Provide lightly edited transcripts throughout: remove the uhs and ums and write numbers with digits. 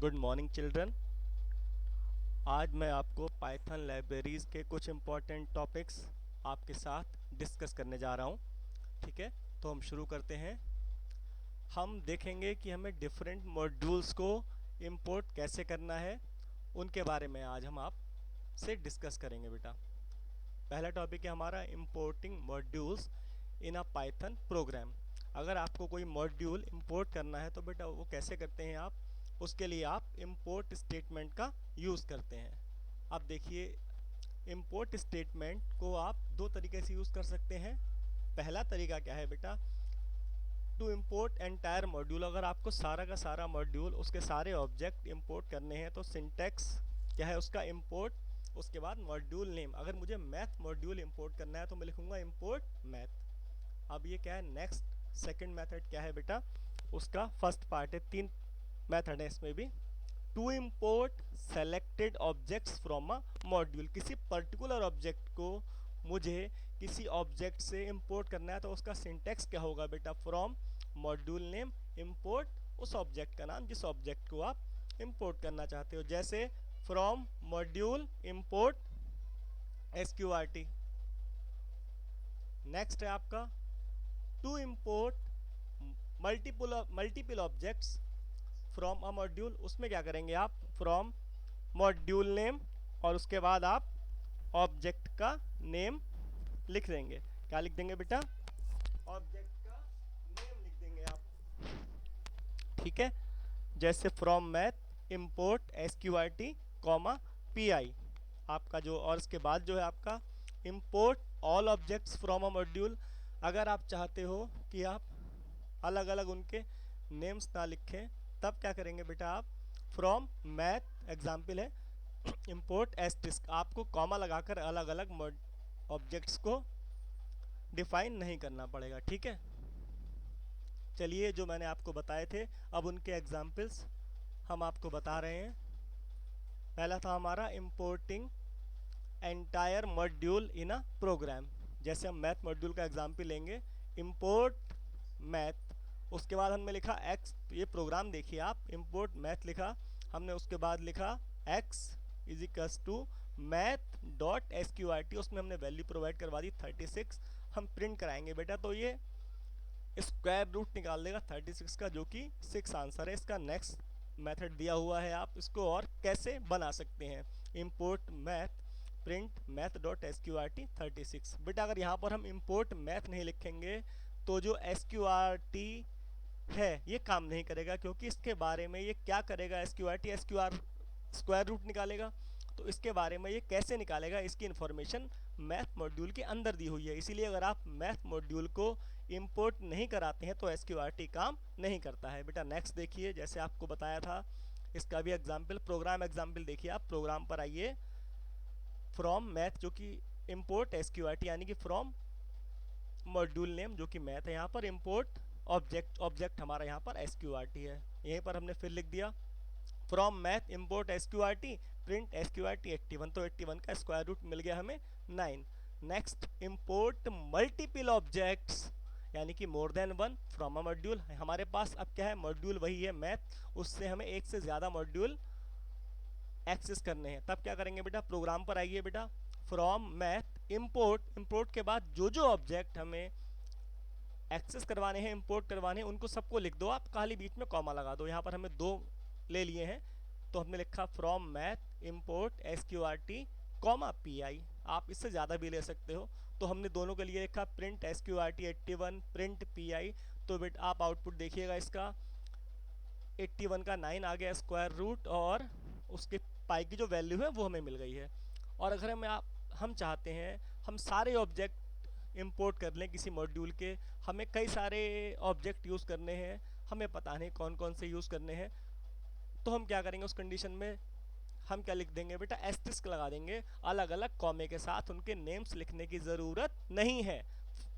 Good morning children. आज मैं आपको पाइथन लाइब्रेरीज के कुछ इम्पोर्टेंट टॉपिक्स आपके साथ डिस्कस करने जा रहा हूँ। ठीक है, तो हम शुरू करते हैं। हम देखेंगे कि हमें डिफरेंट मॉड्यूल्स को इंपोर्ट कैसे करना है, उनके बारे में आज हम आपसे डिस्कस करेंगे बेटा। पहला टॉपिक है हमारा इंपोर्टिंग मॉड्यूल्स इन अ पाइथन प्रोग्राम। अगर आपको कोई मॉड्यूल इंपोर्ट करना है तो बेटा वो कैसे करते हैं आप, उसके लिए आप इंपोर्ट स्टेटमेंट का यूज़ करते हैं। अब देखिए, इंपोर्ट स्टेटमेंट को आप दो तरीके से यूज़ कर सकते हैं। पहला तरीका क्या है बेटा, टू इंपोर्ट एंटायर मॉड्यूल। अगर आपको सारा का सारा मॉड्यूल, उसके सारे ऑब्जेक्ट इंपोर्ट करने हैं तो सिंटैक्स क्या है उसका, इंपोर्ट उसके बाद मॉड्यूल नेम। अगर मुझे मैथ मॉड्यूल इंपोर्ट करना है तो मैं लिखूंगा इंपोर्ट मैथ। अब ये क्या है, नेक्स्ट सेकंड मेथड क्या है बेटा, उसका फर्स्ट पार्ट है, तीन मेथड है इसमें भी। To import selected objects from a module. किसी पर्टिकुलर ऑब्जेक्ट को मुझे किसी ऑब्जेक्ट से इंपोर्ट करना है तो उसका सिंटेक्स क्या होगा बेटा, फ्रॉम मॉड्यूल नेम इंपोर्ट उस ऑब्जेक्ट का नाम जिस ऑब्जेक्ट को आप इंपोर्ट करना चाहते हो। जैसे from module import SQRT। Next है आपका to import multiple objects from a module. उसमें क्या करेंगे आप, फ्रॉम मॉड्यूल नेम और उसके बाद आप ऑब्जेक्ट का नेम लिख देंगे। क्या लिख देंगे बेटा, ऑब्जेक्ट का नेम लिख देंगे आप। ठीक है, जैसे from math import SQRT comma PI आपका जो, और इसके बाद जो है आपका import all objects from a module. अगर आप चाहते हो कि आप अलग अलग उनके नेम्स ना लिखें, तब क्या करेंगे बेटा, आप फ्रॉम मैथ एग्जाम्पल है इंपोर्ट एस्टिस्क। आपको कॉमा लगाकर अलग अलग ऑब्जेक्ट्स को डिफाइन नहीं करना पड़ेगा। ठीक है, चलिए जो मैंने आपको बताए थे अब उनके एग्जाम्पल्स हम आपको बता रहे हैं। पहला था हमारा importing entire module in a programme. जैसे हम मैथ मॉड्यूल का एग्जाम्पल लेंगे, इंपोर्ट मैथ, उसके बाद हमने लिखा एक्स। ये प्रोग्राम देखिए आप, इंपोर्ट मैथ लिखा हमने, उसके बाद लिखा x is equals to math dot SQRT। उसमें हमने वैल्यू प्रोवाइड करवा दी 36। हम प्रिंट कराएंगे बेटा तो ये स्क्वायर रूट निकाल देगा 36 का, जो कि 6 आंसर है इसका। नेक्स्ट मेथड दिया हुआ है, आप इसको और कैसे बना सकते हैं, import math print math dot SQRT 36। बेटा अगर यहाँ पर हम इंपोर्ट मैथ नहीं लिखेंगे तो जो SQRT है ये काम नहीं करेगा, क्योंकि इसके बारे में ये क्या करेगा, SQRT स्क्वायर रूट निकालेगा। तो इसके बारे में ये कैसे निकालेगा, इसकी इन्फॉर्मेशन मैथ मॉड्यूल के अंदर दी हुई है। इसीलिए अगर आप मैथ मॉड्यूल को इंपोर्ट नहीं कराते हैं तो SQRT काम नहीं करता है बेटा। नेक्स्ट देखिए, जैसे आपको बताया था इसका भी एग्जाम्पल, प्रोग्राम एग्जाम्पल देखिए आप, प्रोग्राम पर आइए। फ्रॉम मैथ जो कि इंपोर्ट SQRT यानी कि फ्रॉम मॉड्यूल नेम जो कि मैथ है, यहाँ पर इंपोर्ट ऑब्जेक्ट, ऑब्जेक्ट हमारा यहाँ पर SQRT है। यहीं पर हमने फिर लिख दिया from math import SQRT print SQRT 81। तो 81 का स्क्वायर रूट मिल गया हमें 9। नेक्स्ट इंपोर्ट मल्टीपल ऑब्जेक्ट्स यानी कि more than one from a module. हमारे पास अब क्या है, मॉड्यूल वही है मैथ, उससे हमें एक से ज़्यादा मॉड्यूल एक्सेस करने हैं। तब क्या करेंगे बेटा, प्रोग्राम पर आइए बेटा, फ्रॉम मैथ इंपोर्ट, इंपोर्ट के बाद जो जो ऑब्जेक्ट हमें एक्सेस करवाने हैं, इंपोर्ट करवाने हैं, उनको सबको लिख दो आप, खाली बीच में कॉमा लगा दो। यहाँ पर हमें दो ले लिए हैं तो हमने लिखा from math import SQRT comma PI। आप इससे ज़्यादा भी ले सकते हो, तो हमने दोनों के लिए लिखा प्रिंट SQRT 81 प्रिंट PI। तो बेटा आप आउटपुट देखिएगा इसका, 81 का 9 आ गया स्क्वायर रूट, और उसके पाई की जो वैल्यू है वो हमें मिल गई है। और अगर हम चाहते हैं हम सारे ऑब्जेक्ट इंपोर्ट कर लें किसी मॉड्यूल के, हमें कई सारे ऑब्जेक्ट यूज़ करने हैं, हमें पता नहीं कौन कौन से यूज़ करने हैं, तो हम क्या करेंगे उस कंडीशन में, हम क्या लिख देंगे बेटा, एस्टिस्क लगा देंगे अलग अलग कॉमे के साथ, उनके नेम्स लिखने की ज़रूरत नहीं है।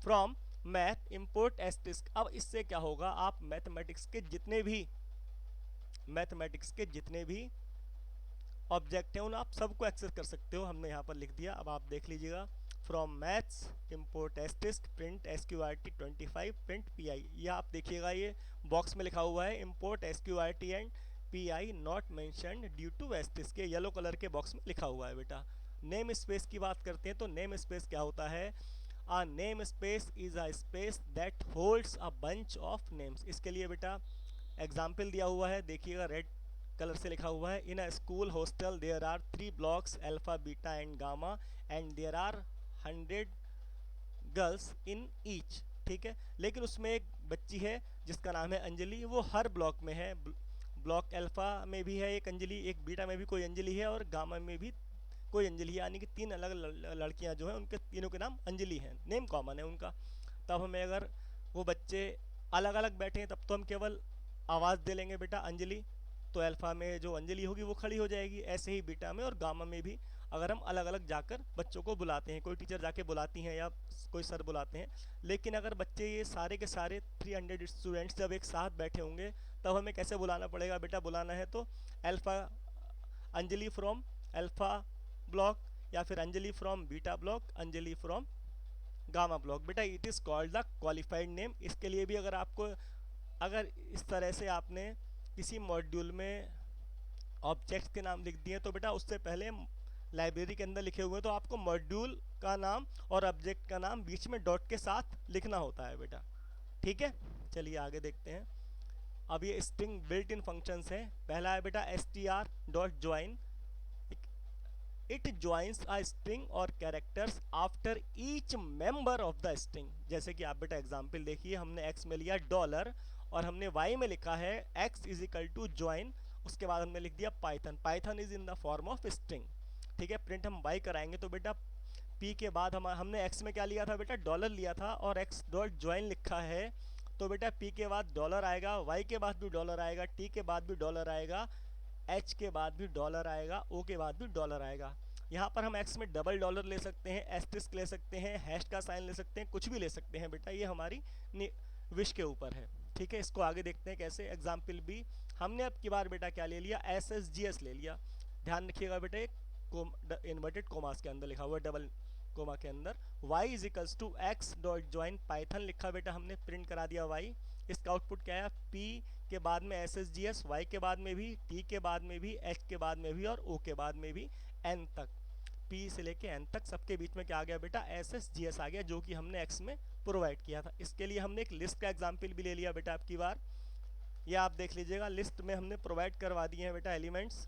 From math import asterisk. अब इससे क्या होगा, आप मैथमेटिक्स के जितने भी ऑब्जेक्ट हैं उन आप सबको एक्सेस कर सकते हो। हमने यहाँ पर लिख दिया, अब आप देख लीजिएगा, from maths import asterisk print SQRT 25 print PI। ये आप देखिएगा, ये बॉक्स में लिखा हुआ है import SQRT and PI not mentioned due to asterisk के येलो कलर के बॉक्स में लिखा हुआ है बेटा। नेम स्पेस की बात करते हैं तो नेम स्पेस क्या होता है? A name space is a space that holds a bunch of names। इसके लिए बेटा एग्जाम्पल दिया हुआ है, देखिएगा रेड कलर से लिखा हुआ है, in a school hostel there are 3 blocks alpha beta and gamma and there are 100 girls in each. ठीक है, लेकिन उसमें एक बच्ची है जिसका नाम है अंजलि, वो हर ब्लॉक में है। ब्लॉक अल्फा में भी है एक अंजलि, एक बीटा में भी कोई अंजलि है, और गामा में भी कोई अंजलि है, यानी कि 3 अलग लड़कियां जो हैं उनके तीनों के नाम अंजलि हैं, नेम कॉमन है उनका। तब हमें अगर वो बच्चे अलग अलग बैठे हैं तब तो हम केवल आवाज़ दे लेंगे बेटा अंजलि, तो अल्फ़ा में जो अंजलि होगी वो खड़ी हो जाएगी। ऐसे ही बीटा में और गामा में भी अगर हम अलग अलग जाकर बच्चों को बुलाते हैं, कोई टीचर जाके बुलाती हैं या कोई सर बुलाते हैं, लेकिन अगर बच्चे ये सारे के सारे 300 स्टूडेंट्स जब एक साथ बैठे होंगे तब हमें कैसे बुलाना पड़ेगा बेटा? बुलाना है तो alpha Anjali from alpha block, या फिर Anjali from beta block, Anjali from gamma block. बेटा it is called the qualified name. इसके लिए भी अगर आपको, अगर इस तरह से आपने किसी मॉड्यूल में ऑब्जेक्ट्स के नाम लिख दिए तो बेटा उससे पहले लाइब्रेरी के अंदर लिखे हुए हैं तो आपको मॉड्यूल का नाम और ऑब्जेक्ट का नाम बीच में डॉट के साथ लिखना होता है बेटा। ठीक है, चलिए आगे देखते हैं। अब ये स्ट्रिंग बिल्ट इन फंक्शंस हैं। पहला है बेटा str.join, it joins a string और characters after each member of the string. जैसे कि आप बेटा एग्जांपल देखिए, हमने x में लिया डॉलर और हमने y में लिखा है x is equal to join, उसके बाद हमने लिख दिया Python. Python is in the form of string. ठीक है, प्रिंट हम y कराएंगे तो बेटा p के बाद हमने x में क्या लिया था बेटा? डॉलर लिया था, और x डॉट ज्वाइन लिखा है तो बेटा p के बाद डॉलर आएगा, y के बाद भी डॉलर आएगा, t के बाद भी डॉलर आएगा, h के बाद भी डॉलर आएगा, o के बाद भी डॉलर आएगा। यहाँ पर हम x में डबल डॉलर ले सकते हैं, एस्टेरिस्क ले सकते हैं, हैश का साइन ले सकते हैं, कुछ भी ले सकते हैं बेटा, ये हमारी विश के ऊपर है। ठीक है, इसको आगे देखते हैं कैसे। एग्जाम्पल बी, हमने अब की बार बेटा क्या ले लिया? SSGS ले लिया। ध्यान रखिएगा बेटा, एक इन्वर्टेड कोमास के अंदर लिखा हुआ है, डबल कोमा के अंदर। y is equals to x dot join Python लिखा बेटा हमने, प्रिंट करा दिया y। इसका आउटपुट क्या है? p के बाद में SSGS, y के बाद में भी, t के बाद में भी, h के बाद में भी और o के बाद में भी, n तक, p से लेके n तक सबके बीच में क्या आ गया बेटा? SSGS आ गया, जो कि हमने x में प्रोवाइड किया था। इसके लिए हमने एक लिस्ट का एग्जाम्पल भी ले लिया बेटा अब की बार। ये आप देख लीजिएगा, लिस्ट में हमने प्रोवाइड करवा दिए हैं बेटा एलिमेंट्स,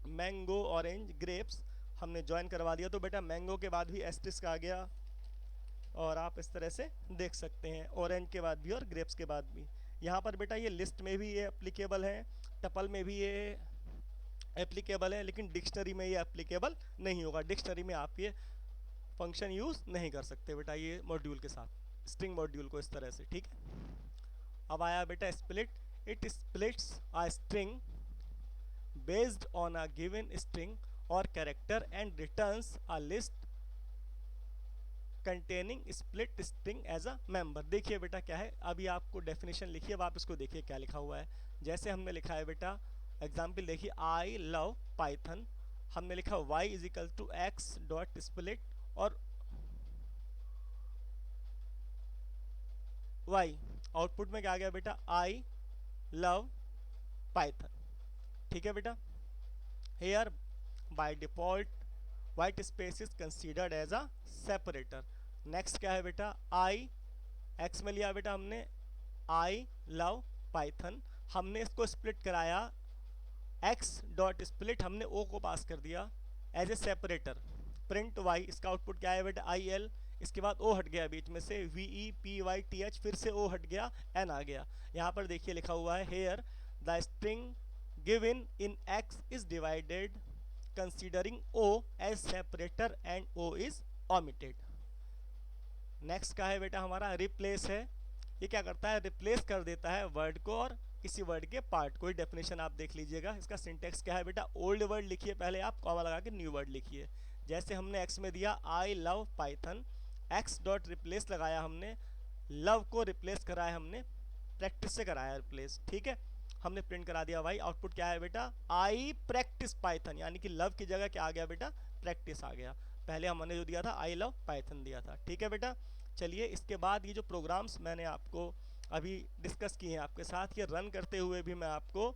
मैंगो, ऑरेंज, ग्रेप्स हमने ज्वाइन करवा दिया, तो बेटा मैंगो के बाद भी एस्टेरिस्क आ गया, और आप इस तरह से देख सकते हैं, ऑरेंज के बाद भी और ग्रेप्स के बाद भी। यहाँ पर बेटा ये लिस्ट में भी ये एप्लीकेबल है, टपल में भी ये एप्लीकेबल है, लेकिन डिक्शनरी में ये एप्लीकेबल नहीं होगा। डिक्शनरी में आप ये फंक्शन यूज़ नहीं कर सकते बेटा ये मॉड्यूल के साथ, स्ट्रिंग मॉड्यूल को इस तरह से। ठीक है, अब आया बेटा split. It splits a string based on a given string और character and returns a list containing split string as a member. देखिए बेटा क्या है, अभी आपको डेफिनेशन लिखिए, अब आप इसको देखिए क्या लिखा हुआ है। जैसे हमने लिखा है बेटा, एग्जाम्पल देखिए, आई लव पाइथन, हमने लिखा y is equal to x dot split और y, आउटपुट में क्या आ गया बेटा? I love Python. ठीक है बेटा, here by default white space is considered as a separator. Next क्या है बेटा? आई, एक्स में लिया बेटा हमने आई लव पाइथन, हमने इसको स्प्लिट कराया, एक्स डॉट स्प्लिट हमने ओ को पास कर दिया as a separator. Print y, इसका आउटपुट क्या है बेटा? आई एल, इसके बाद ओ हट गया बीच में से, V E P Y T H, फिर से ओ हट गया, एन आ गया। यहाँ पर देखिए लिखा हुआ है, here the string given in x is divided considering O as separator and O is omitted। Next का है बेटा हमारा रिप्लेस है। ये क्या करता है? रिप्लेस कर देता है वर्ड को और किसी वर्ड के पार्ट को। डेफिनेशन आप देख लीजिएगा, इसका सिंटेक्स क्या है बेटा? ओल्ड वर्ड लिखिए पहले आप, कॉमा लगा के न्यू वर्ड लिखिए। जैसे हमने एक्स में दिया आई love Python, x dot replace लगाया हमने, लव को रिप्लेस कराया हमने, प्रैक्टिस से कराया रिप्लेस। ठीक है, हमने प्रिंट करा दिया भाई। आउटपुट क्या है बेटा? आई प्रैक्टिस पाइथन, यानी कि लव की जगह क्या आ गया बेटा? प्रैक्टिस आ गया। पहले हमने जो दिया था आई लव पाइथन दिया था। ठीक है बेटा, चलिए इसके बाद ये जो प्रोग्राम्स मैंने आपको अभी डिस्कस किए हैं आपके साथ, ये रन करते हुए भी मैं आपको